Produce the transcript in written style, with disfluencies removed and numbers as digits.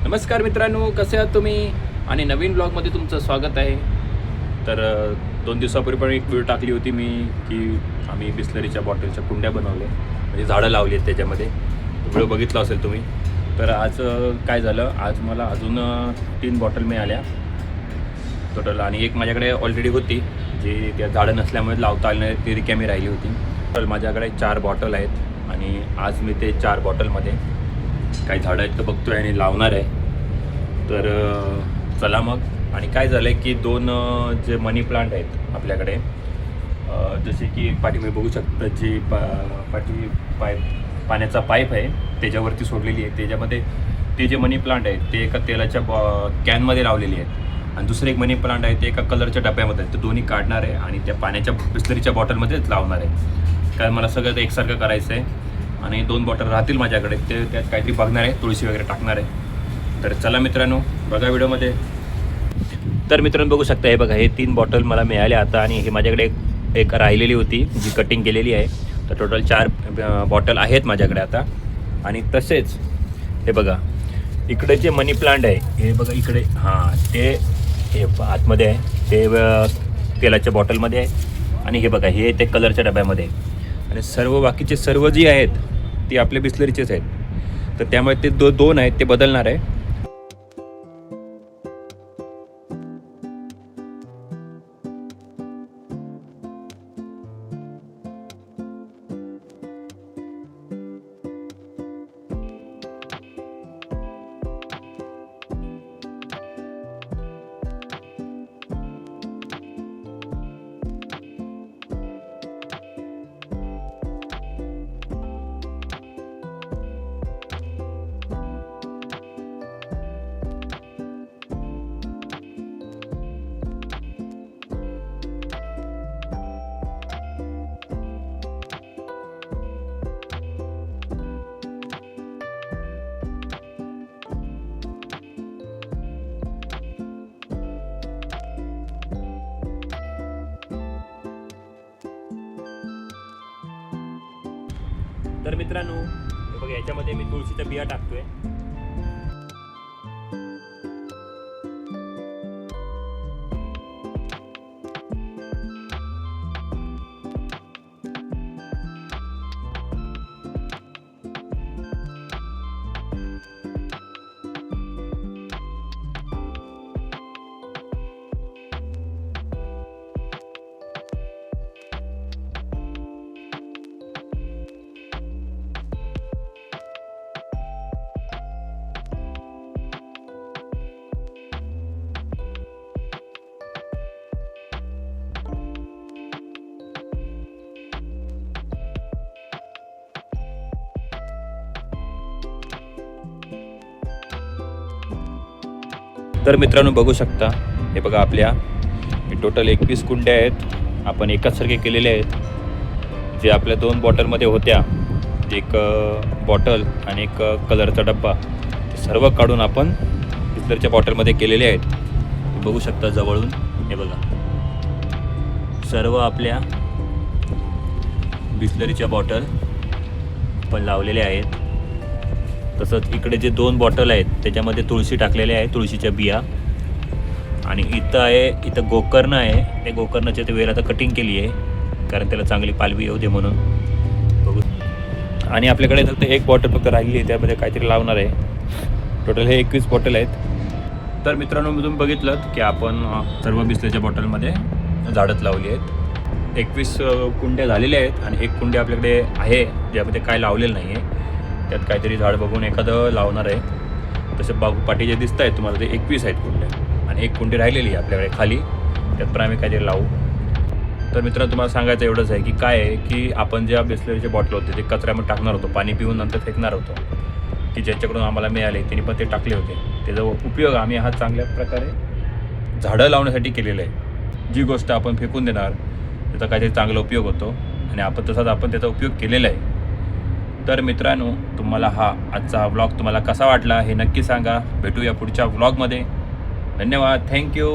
नमस्कार मित्रांनो, कसे आहात तुम्ही? आणि नवीन ब्लॉगमध्ये तुमचं स्वागत आहे. तर 2 दिवसापूर्वी पण एक व्हिडिओ टाकली होती मी की आम्ही बिस्लरीच्या बॉटलच्या कुंड्या बनवल्या, म्हणजे झाडं लावली आहेत त्याच्यामध्ये. व्हिडिओ बघितला असेल तुम्ही. तर आज काय झालं, आज मला अजून 3 बॉटल मिळाल्या टोटल, आणि एक माझ्याकडे ऑलरेडी होती जी त्या झाडं नसल्यामुळे लावता आली नाही, ती रिकामी राहिली होती. तर माझ्याकडे 4 बॉटल आहेत आणि आज मी ते 4 बॉटलमध्ये काही झाडं आहेत तर बघतो आहे आणि लावणार आहे. तर चला मग. आणि काय झालं आहे की 2 जे मनी प्लांट आहेत आपल्याकडे, जसे की पाठीमागे बघू शकता जी पाण्याचा पाईप आहे त्याच्यावरती सोडलेली आहे. त्याच्यामध्ये ते जे मनी प्लांट आहेत ते एका तेलाच्या कॅनमध्ये लावलेली आहेत, आणि दुसरं एक मनी प्लांट आहे ते एका कलरच्या डब्यामध्ये आहे. तर दोन्ही काढणार आहे आणि त्या पाण्याच्या बिस्लरीच्या बॉटलमध्येच लावणार आहे, कारण मला सगळं ते एकसारखं करायचं आहे. आणि 2 बॉटल राहतील माझ्याकडे, ते त्यात काहीतरी बघणार आहे, तुळशी वगैरे टाकणार आहे. तर चला मित्रांनो, बघा व्हिडिओमध्ये. तर मित्रांनो बघू शकता, हे बघा, हे 3 बॉटल मला मिळाले आता, आणि हे माझ्याकडे एक राहिलेली होती जी कटिंग केलेली आहे. तर टोटल 4 बॉटल आहेत माझ्याकडे आता. आणि तसेच हे बघा, इकडे जे मनी प्लांट आहे हे बघा इकडे, हां, ते हे आतमध्ये आहे, ते तेलाच्या बॉटलमध्ये आहे. आणि हे बघा, हे ते कलरच्या डब्यामध्ये आहे. आणि सर्व बाकीचे सर्व जी आहेत ती आपले बिस्लरीचेच आहेत. तर त्यामुळे ते 2 आहेत ते बदलणार आहे. तर मित्रांनो, हे बघा, याच्यामध्ये मी तुळशीच्या बिया टाकतोय. तर मित्रांनो बघू शकता, हे बघा, आपल्या टोटल 21 कुंड्या आहेत. आपण एकाचसारखे केलेले आहेत. जे आपल्या 2 बॉटलमध्ये होत्या, एक बॉटल आणि एक कलरचा डब्बा, सर्व काढून आपण बिस्लरीच्या बॉटलमध्ये केलेले आहेत. बघू शकता जवळून, हे बघा, सर्व आपल्या बिस्लरीच्या बॉटल पण लावलेल्या आहेत. तसंच इकडे जे 2 बॉटल आहेत त्याच्यामध्ये तुळशी टाकलेल्या आहे, तुळशीच्या बिया. आणि इथं आहे, इथं गोकर्ण आहे. त्या गोकर्णाच्या ते वेल आता कटिंग केली आहे, कारण त्याला चांगली पालवी येऊ दे म्हणून. बघू. आणि आपल्याकडे फक्त एक बॉटल फक्त राहिली आहे, त्यामध्ये काहीतरी लावणार आहे. टोटल हे 21 बॉटल आहेत. तर मित्रांनो, मी तुम्ही बघितलं की आपण सर्व बिस्लरीच्या बॉटलमध्ये झाडच लावली आहेत. 21 कुंड्या झालेल्या आहेत, आणि एक कुंडी आपल्याकडे आहे ज्यामध्ये काय लावलेलं नाही आहे. त्यात काहीतरी झाड बघून एखादं लावणार आहे. तसे पाठी जे दिसत आहेत तुम्हाला, ते 21 आहेत कुंड्या, आणि एक कुंडी राहिलेली आहे आपल्याकडे खाली, त्यात पण आम्ही काहीतरी लावू. तर मित्रांनो, तुम्हाला सांगायचं एवढंच आहे की काय आहे की आपण ज्या बिस्लरीचे बॉटल होते ते कचऱ्यामध्ये टाकणार होतो, पाणी पिऊन नंतर फेकणार होतो, की ज्याच्याकडून आम्हाला मिळाले त्यांनी पण ते टाकले होते. त्याचा उपयोग आम्ही हा चांगल्या प्रकारे झाडं लावण्यासाठी केलेला आहे. जी गोष्ट आपण फेकून देणार त्याचा काहीतरी चांगला उपयोग होतो, आणि आपण तसाच आपण त्याचा उपयोग केलेला आहे. तर मित्रांनो, तुम्हाला आजचा हा व्लॉग तुम्हाला कसा वाटला हे नक्की सांगा. भेटूया पुढच्या व्लॉगमध्ये. धन्यवाद. थँक्यू.